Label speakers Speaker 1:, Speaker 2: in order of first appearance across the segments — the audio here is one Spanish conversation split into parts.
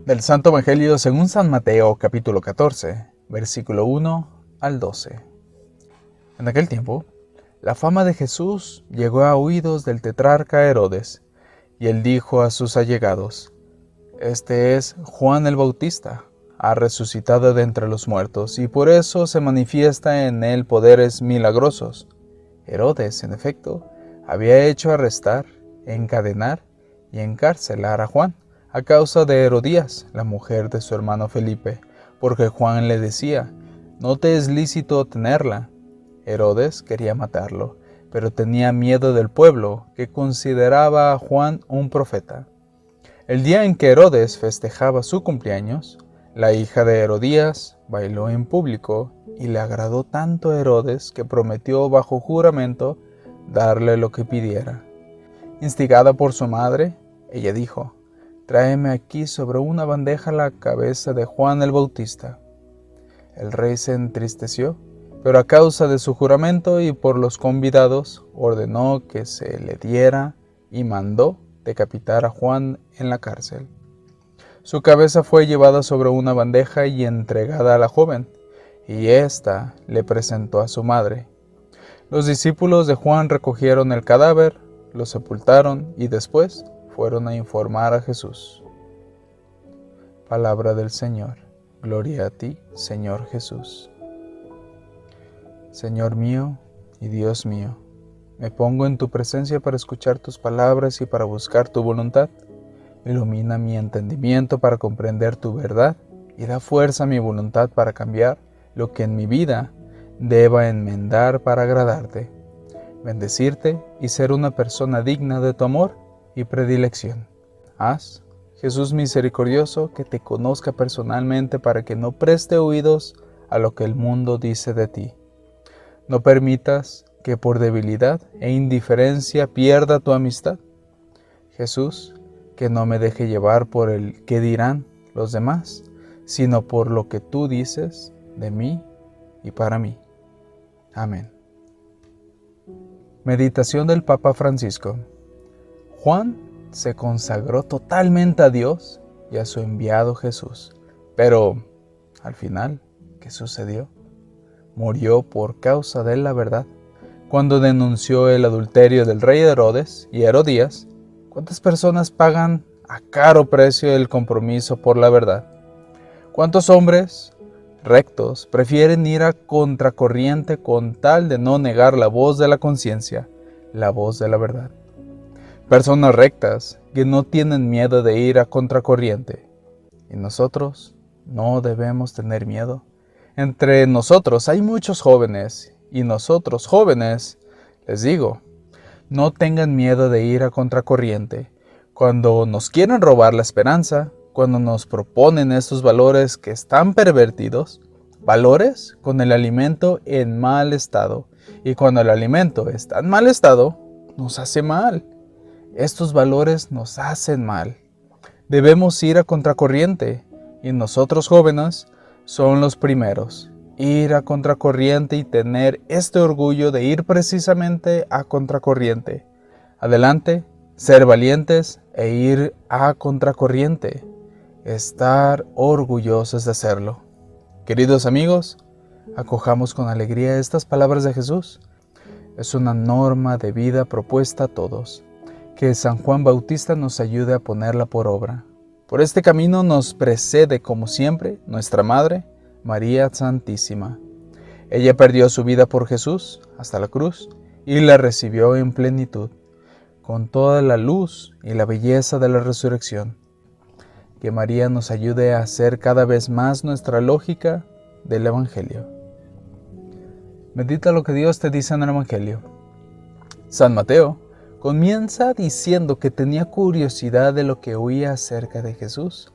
Speaker 1: Del Santo Evangelio según San Mateo, capítulo 14, versículo 1 al 12. En aquel tiempo, la fama de Jesús llegó a oídos del tetrarca Herodes, y él dijo a sus allegados: Este es Juan el Bautista, ha resucitado de entre los muertos, y por eso se manifiesta en él poderes milagrosos. Herodes, en efecto, había hecho arrestar, encadenar y encarcelar a Juan, a causa de Herodías, la mujer de su hermano Felipe, porque Juan le decía: no te es lícito tenerla. Herodes quería matarlo, pero tenía miedo del pueblo, que consideraba a Juan un profeta. El día en que Herodes festejaba su cumpleaños, la hija de Herodías bailó en público, y le agradó tanto a Herodes que prometió bajo juramento darle lo que pidiera. Instigada por su madre, ella dijo: Tráeme aquí sobre una bandeja la cabeza de Juan el Bautista. El rey se entristeció, pero a causa de su juramento y por los convidados, ordenó que se le diera y mandó decapitar a Juan en la cárcel. Su cabeza fue llevada sobre una bandeja y entregada a la joven, y ésta le presentó a su madre. Los discípulos de Juan recogieron el cadáver, lo sepultaron y después fueron a informar a Jesús. Palabra del Señor. Gloria a ti, Señor Jesús. Señor mío y Dios mío, me pongo en tu presencia para escuchar tus palabras y para buscar tu voluntad. Ilumina mi entendimiento para comprender tu verdad y da fuerza a mi voluntad para cambiar lo que en mi vida deba enmendar para agradarte, bendecirte y ser una persona digna de tu amor y predilección. Haz, Jesús misericordioso, que te conozca personalmente para que no preste oídos a lo que el mundo dice de ti. No permitas que por debilidad e indiferencia pierda tu amistad. Jesús, que no me deje llevar por el qué dirán los demás, sino por lo que tú dices de mí y para mí. Amén. Meditación del Papa Francisco. Juan se consagró totalmente a Dios y a su enviado Jesús. Pero, al final, ¿qué sucedió? Murió por causa de la verdad. Cuando denunció el adulterio del rey Herodes y Herodías, ¿cuántas personas pagan a caro precio el compromiso por la verdad? ¿Cuántos hombres rectos prefieren ir a contracorriente con tal de no negar la voz de la conciencia, la voz de la verdad? Personas rectas que no tienen miedo de ir a contracorriente. Y nosotros no debemos tener miedo. Entre nosotros hay muchos jóvenes, y nosotros jóvenes, les digo, no tengan miedo de ir a contracorriente. Cuando nos quieren robar la esperanza, cuando nos proponen estos valores que están pervertidos, valores con el alimento en mal estado, y cuando el alimento está en mal estado, nos hace mal. Estos valores nos hacen mal. Debemos ir a contracorriente, y nosotros jóvenes son los primeros. Ir a contracorriente y tener este orgullo de ir precisamente a contracorriente. Adelante, ser valientes e ir a contracorriente. Estar orgullosos de hacerlo. Queridos amigos, acojamos con alegría estas palabras de Jesús. Es una norma de vida propuesta a todos. Que San Juan Bautista nos ayude a ponerla por obra. Por este camino nos precede, como siempre, nuestra Madre, María Santísima. Ella perdió su vida por Jesús hasta la cruz y la recibió en plenitud, con toda la luz y la belleza de la resurrección. Que María nos ayude a hacer cada vez más nuestra lógica del Evangelio. Medita lo que Dios te dice en el Evangelio. San Mateo comienza diciendo que tenía curiosidad de lo que oía acerca de Jesús.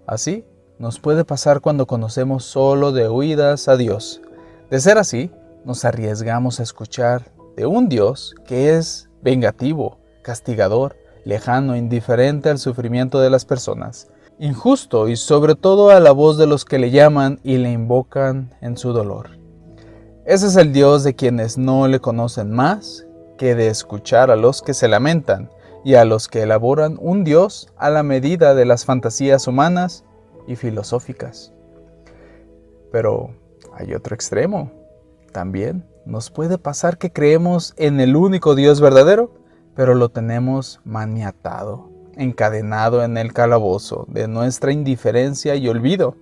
Speaker 1: Así nos puede pasar cuando conocemos solo de oídas a Dios. De ser así, nos arriesgamos a escuchar de un Dios que es vengativo, castigador, lejano, indiferente al sufrimiento de las personas, injusto y sobre todo a la voz de los que le llaman y le invocan en su dolor. Ese es el Dios de quienes no le conocen más que de escuchar a los que se lamentan y a los que elaboran un Dios a la medida de las fantasías humanas y filosóficas. Pero hay otro extremo. También nos puede pasar que creemos en el único Dios verdadero, pero lo tenemos maniatado, encadenado en el calabozo de nuestra indiferencia y olvido.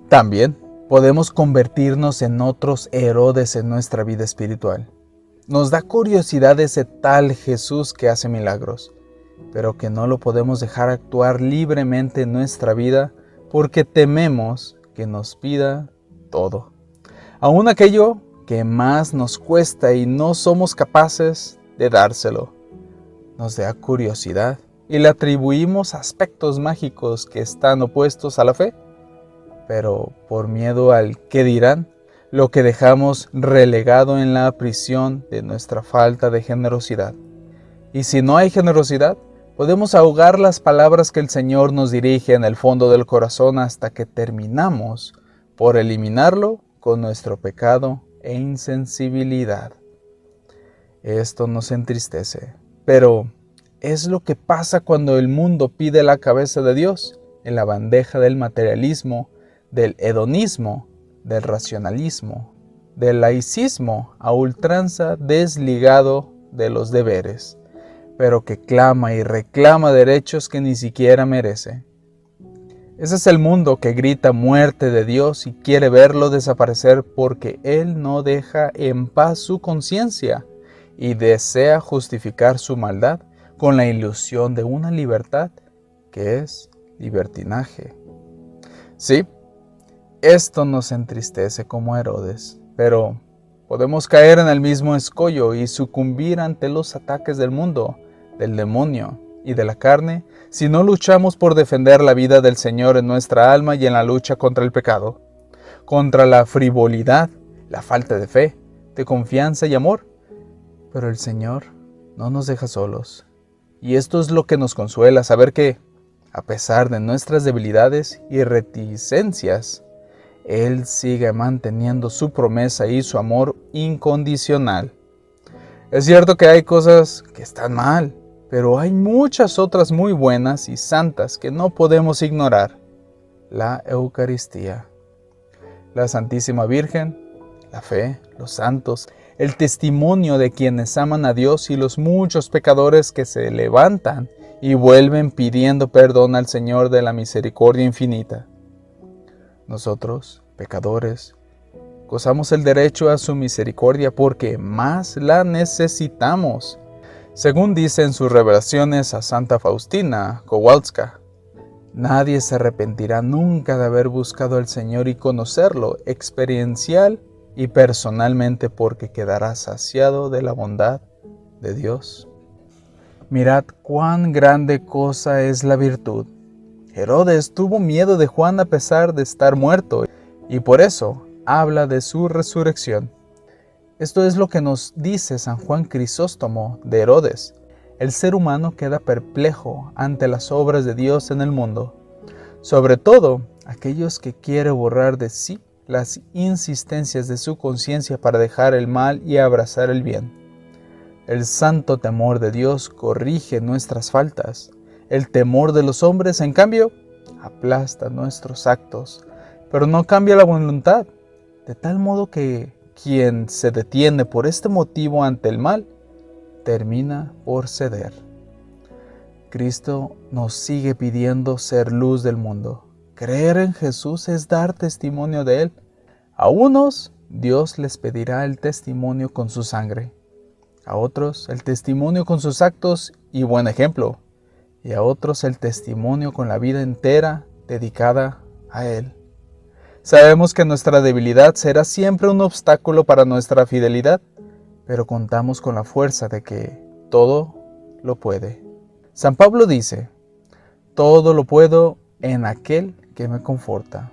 Speaker 1: También podemos convertirnos en otros Herodes en nuestra vida espiritual. Nos da curiosidad ese tal Jesús que hace milagros, pero que no lo podemos dejar actuar libremente en nuestra vida porque tememos que nos pida todo, aún aquello que más nos cuesta y no somos capaces de dárselo. Nos da curiosidad y le atribuimos aspectos mágicos que están opuestos a la fe, pero por miedo al qué dirán, lo que dejamos relegado en la prisión de nuestra falta de generosidad. Y si no hay generosidad, podemos ahogar las palabras que el Señor nos dirige en el fondo del corazón hasta que terminamos por eliminarlo con nuestro pecado e insensibilidad. Esto nos entristece, pero es lo que pasa cuando el mundo pide la cabeza de Dios en la bandeja del materialismo, del hedonismo, del racionalismo, del laicismo a ultranza desligado de los deberes, pero que clama y reclama derechos que ni siquiera merece. Ese es el mundo que grita muerte de Dios y quiere verlo desaparecer porque Él no deja en paz su conciencia y desea justificar su maldad con la ilusión de una libertad que es libertinaje. Sí, esto nos entristece como Herodes, pero podemos caer en el mismo escollo y sucumbir ante los ataques del mundo, del demonio y de la carne si no luchamos por defender la vida del Señor en nuestra alma y en la lucha contra el pecado, contra la frivolidad, la falta de fe, de confianza y amor. Pero el Señor no nos deja solos. Y esto es lo que nos consuela, saber que, a pesar de nuestras debilidades y reticencias, Él sigue manteniendo su promesa y su amor incondicional. Es cierto que hay cosas que están mal, pero hay muchas otras muy buenas y santas que no podemos ignorar. La Eucaristía, la Santísima Virgen, la fe, los santos, el testimonio de quienes aman a Dios y los muchos pecadores que se levantan y vuelven pidiendo perdón al Señor de la misericordia infinita. Nosotros, pecadores, gozamos el derecho a su misericordia porque más la necesitamos. Según dice en sus revelaciones a Santa Faustina Kowalska, nadie se arrepentirá nunca de haber buscado al Señor y conocerlo experiencial y personalmente porque quedará saciado de la bondad de Dios. Mirad cuán grande cosa es la virtud. Herodes tuvo miedo de Juan a pesar de estar muerto y por eso habla de su resurrección. Esto es lo que nos dice San Juan Crisóstomo de Herodes. El ser humano queda perplejo ante las obras de Dios en el mundo, sobre todo aquellos que quiere borrar de sí las insistencias de su conciencia para dejar el mal y abrazar el bien. El santo temor de Dios corrige nuestras faltas. El temor de los hombres, en cambio, aplasta nuestros actos, pero no cambia la voluntad, de tal modo que quien se detiene por este motivo ante el mal, termina por ceder. Cristo nos sigue pidiendo ser luz del mundo. Creer en Jesús es dar testimonio de Él. A unos, Dios les pedirá el testimonio con su sangre. A otros, el testimonio con sus actos y buen ejemplo. Y a otros, el testimonio con la vida entera dedicada a Él. Sabemos que nuestra debilidad será siempre un obstáculo para nuestra fidelidad, pero contamos con la fuerza de que todo lo puede. San Pablo dice, todo lo puedo en aquel que me conforta.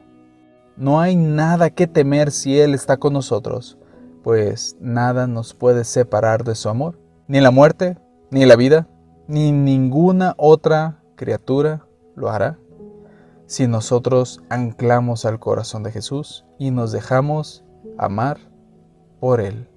Speaker 1: No hay nada que temer si Él está con nosotros, pues nada nos puede separar de su amor, ni la muerte, ni la vida, ni ninguna otra criatura lo hará, si nosotros anclamos al corazón de Jesús y nos dejamos amar por Él.